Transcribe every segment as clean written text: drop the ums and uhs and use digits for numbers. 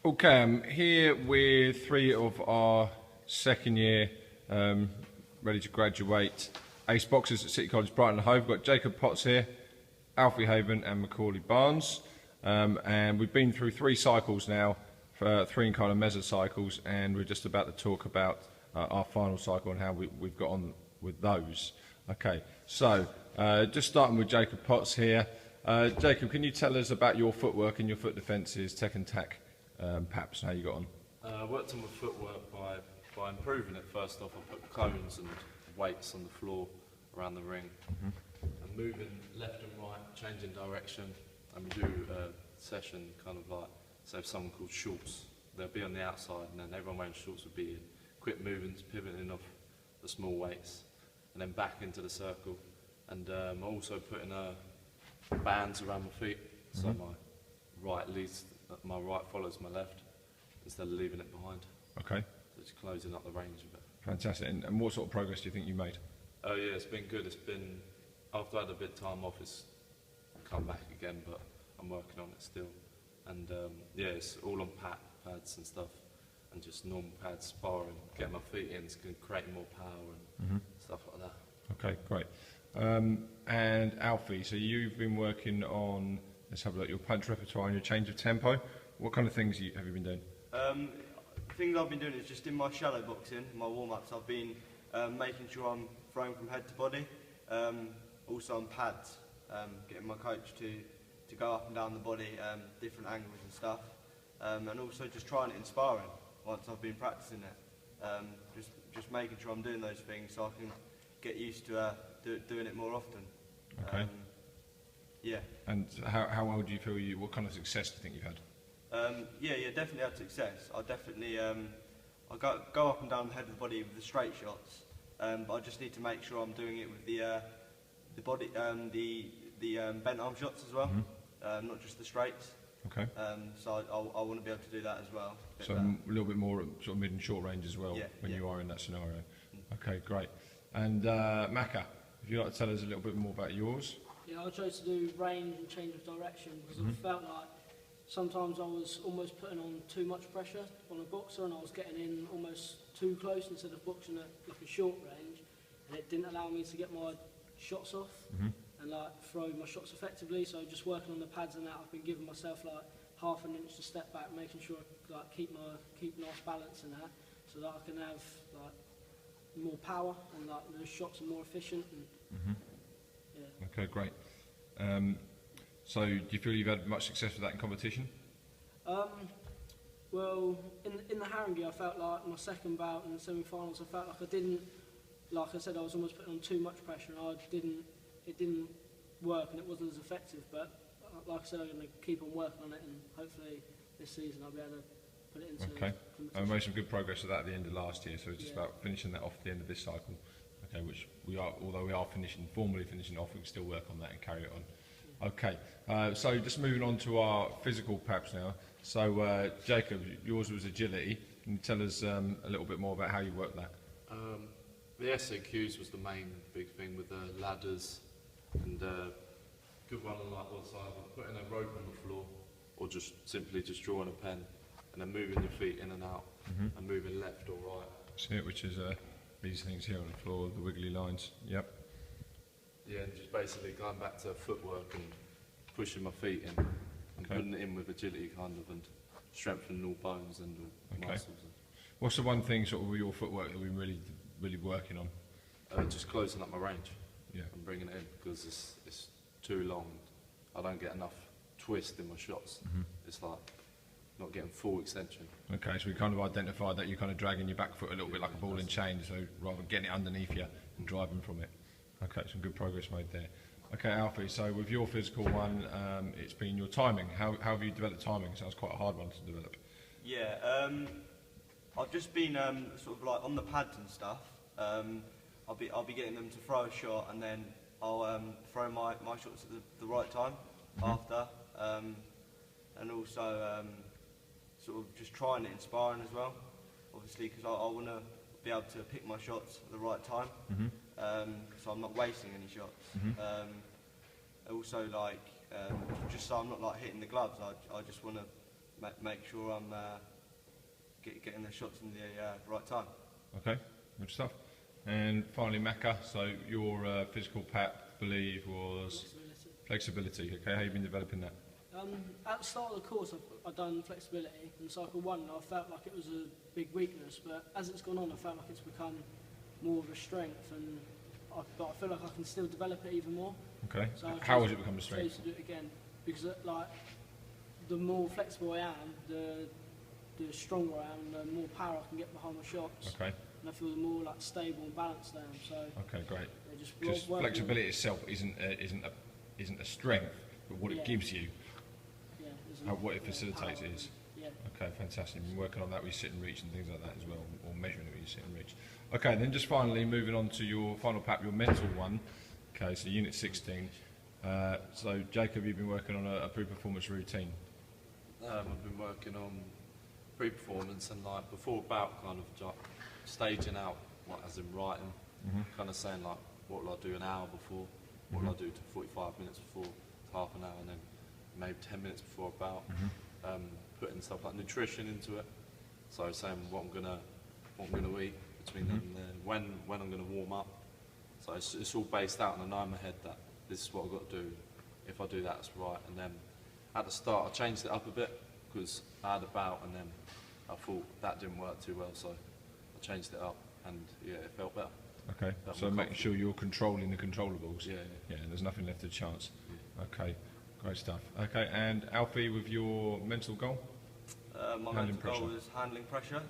Okay, I'm here with three of our second year ready to graduate ace boxers at City College Brighton and Hove. We've got Jacob Potts here, Alfie Haven and Macauley Barnes. And we've been through three cycles now, three kind of mesocycles, and we're just about to talk about our final cycle and how we've got on with those. Okay, so just starting with Jacob Potts here. Jacob, can you tell us about your footwork and your foot defences, tech and tack, perhaps, and how you got on? I worked on my footwork by improving it. First off, I put cones and weights on the floor around the ring, and moving left and right, changing direction. And we do a session kind of like, so if someone called shorts, they'll be on the outside, and then everyone wearing shorts would be in. Quick movements, pivoting off the small weights, and then back into the circle. And I'm also putting bands around my feet, so my right follows my left instead of leaving it behind. Okay. So it's closing up the range a bit. Fantastic. And what sort of progress do you think you made? Oh yeah, it's been good. It's been, after I had a bit of time off, it's come back again, but I'm working on it still. And yeah, it's all on pads and stuff, and just normal pads, sparring, getting my feet in, it's going to create more power and stuff like that. Okay, great. And Alfie, so you've been working on, let's have a look, your punch repertoire and your change of tempo. What kind of things have you been doing? The things I've been doing is just in my shallow boxing, my warm-ups, I've been making sure I'm throwing from head to body, also on pads, getting my coach to go up and down the body, different angles and stuff, and also just trying it in sparring once I've been practicing it. Just making sure I'm doing those things so I can get used to doing it more often. Okay. Yeah. And how well do you feel what kind of success do you think you've had? Yeah, definitely had success. I definitely, I go up and down the head of the body with the straight shots, but I just need to make sure I'm doing it with the body, the bent arm shots as well, not just the straights. Okay. So I want to be able to do that as well. So a little bit more sort of mid and short range as well, when you are in that scenario. Okay, great. And Maca, if you'd like to tell us a little bit more about yours. Yeah, I chose to do range and change of direction because I felt like sometimes I was almost putting on too much pressure on a boxer, and I was getting in almost too close instead of boxing at like a short range, and it didn't allow me to get my shots off and like throw my shots effectively. So just working on the pads and that, I've been giving myself like half an inch to step back, making sure I like keep nice balance in that, so that I can have like more power and like those shots are more efficient. And, yeah. Okay, great. So do you feel you've had much success with that in competition? Well, in the Haringey, I felt like my second bout in the semi-finals, I felt like I didn't, like I said, I was almost putting on too much pressure, and it didn't work, and it wasn't as effective. But like I said, I'm going to keep on working on it, and hopefully this season I'll be able to put it into. Okay. And we made some good progress with that at the end of last year, so it's just about finishing that off at the end of this cycle. Okay, which we are, although we are formally finishing off, we can still work on that and carry it on. Okay, so just moving on to our physical perhaps now. So Jacob, yours was agility. Can you tell us a little bit more about how you worked that? The SAQs was the main big thing with the ladders, and good one on like one side, putting a rope on the floor, or just simply just drawing a pen, and then moving your feet in and out, and moving left or right. See it, which is these things here on the floor, the wiggly lines. Yep. Yeah, and just basically going back to footwork and pushing my feet in and putting it in with agility kind of, and strengthening all bones and all muscles. What's the one thing sort of with your footwork that we're really working on? Just closing up my range. Yeah. And bringing it in, because it's too long. I don't get enough twist in my shots. It's like not getting full extension. Okay, so we kind of identified that you're kind of dragging your back foot a little bit like a ball and chain, so rather than getting it underneath you and driving from it. Okay, some good progress made there. Okay, Alfie, so with your physical one, it's been your timing. How have you developed timing? Sounds quite a hard one to develop. Yeah, I've just been sort of like on the pads and stuff. I'll be getting them to throw a shot, and then I'll throw my shots at the right time after, and also sort of just trying it in sparring as well. Obviously, because I want to be able to pick my shots at the right time, so I'm not wasting any shots. Also, like just so I'm not like hitting the gloves, I just want to make sure I'm getting the shots in the right time. Okay, good stuff. And finally, Macca, so your physical PAP, I believe, was flexibility. Okay, how have you been developing that? At the start of the course, I've done flexibility in cycle 1, and I felt like it was a big weakness, but as it's gone on, I felt like it's become more of a strength, and but I feel like I can still develop it even more. Okay, So how has it become a I strength? chose to do it again, because like, the more flexible I am, the stronger I am, the more power I can get behind my shots. Okay. And I feel more like stable and balanced I am. So okay, great. yeah, just Because flexibility itself isn't a strength, but what it gives you, what it facilitates is. Yeah. Okay, fantastic. You've been working on that with sit and reach and things like that as well, or measuring it with your sit and reach. Okay, then just finally moving on to your final PAP, your mental one. Okay, so unit 16. So Jacob, you've been working on a pre-performance routine. I've been working on pre-performance and like before bout, kind of like staging out, like as in writing, kind of saying like what will I do an hour before, what will I do to 45 minutes before, half an hour, and then maybe 10 minutes before a bout. Putting stuff like nutrition into it. So saying what I'm gonna eat between then and then, when I'm gonna warm up. So it's all based out, and I know in my head that this is what I've got to do. If I do that, it's right. And then at the start, I changed it up a bit because I had a bout, and then I thought that didn't work too well, so I changed it up, and yeah, it felt better. Okay, so making sure you're controlling the controllables. Yeah. Yeah, there's nothing left to chance. Okay, great stuff. Okay, and Alfie, with your mental goal? My Handling mental goal pressure. is handling pressure.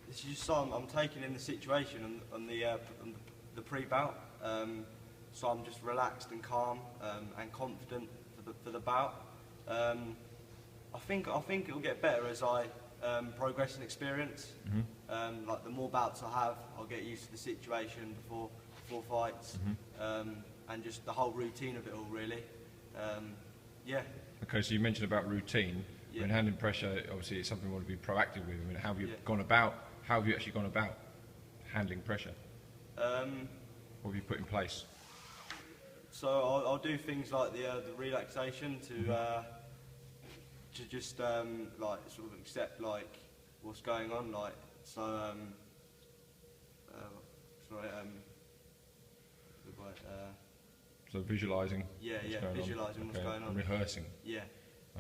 This is just so I'm taking in the situation on the pre-bout. So I'm just relaxed and calm and confident for the bout. I think it'll get better as I progress in experience. Like the more bouts I have, I'll get used to the situation before fights, and just the whole routine of it all, really. Yeah. Okay, so you mentioned about routine. Yeah. I mean, handling pressure, obviously, it's something we want to be proactive with. I mean, how have you actually gone about handling pressure? What have you put in place? So I'll do things like the relaxation to just like sort of accept like what's going on, like so. So visualising. Visualising what's going on. And rehearsing. Yeah.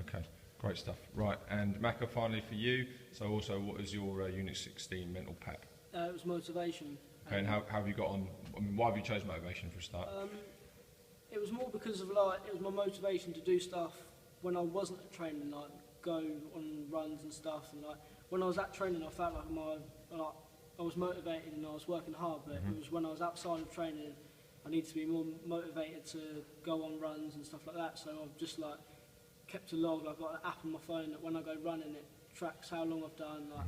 Okay, great stuff. Right, and Macca, finally for you. So also, what is your Unit 16 mental PAP? It was motivation. Okay, and how have you got on? I mean, why have you chosen motivation for a start? It was more because of like it was my motivation to do stuff when I wasn't at training, like go on runs and stuff. And like when I was at training, I felt like I was motivated and I was working hard. But it was when I was outside of training, I need to be more motivated to go on runs and stuff like that. So I've just like kept a log. I've got an app on my phone that when I go running, it tracks how long I've done, like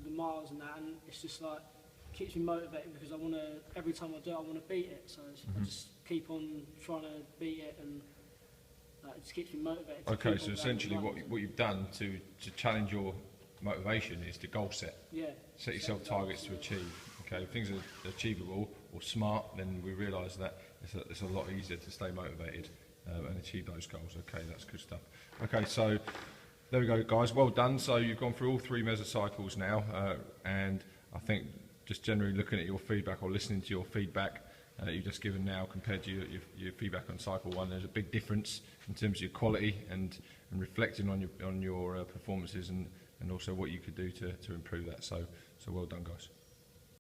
the miles and that, and it's just like keeps me motivated because I want to. Every time I do it, I want to beat it. So I just keep on trying to beat it, and it just keeps me motivated. Okay, so essentially, what you've done to challenge your motivation is to goal set. Yeah. Set yourself targets to achieve. Okay, if things are achievable or smart, then we realise that it's a lot easier to stay motivated and achieve those goals. Okay, that's good stuff. Okay, so there we go, guys. Well done. So you've gone through all 3 mesocycles now, and I think just generally looking at your feedback or listening to your feedback that you've just given now compared to your feedback on cycle 1, there's a big difference in terms of your quality and reflecting on your performances and also what you could do to improve that. So well done, guys.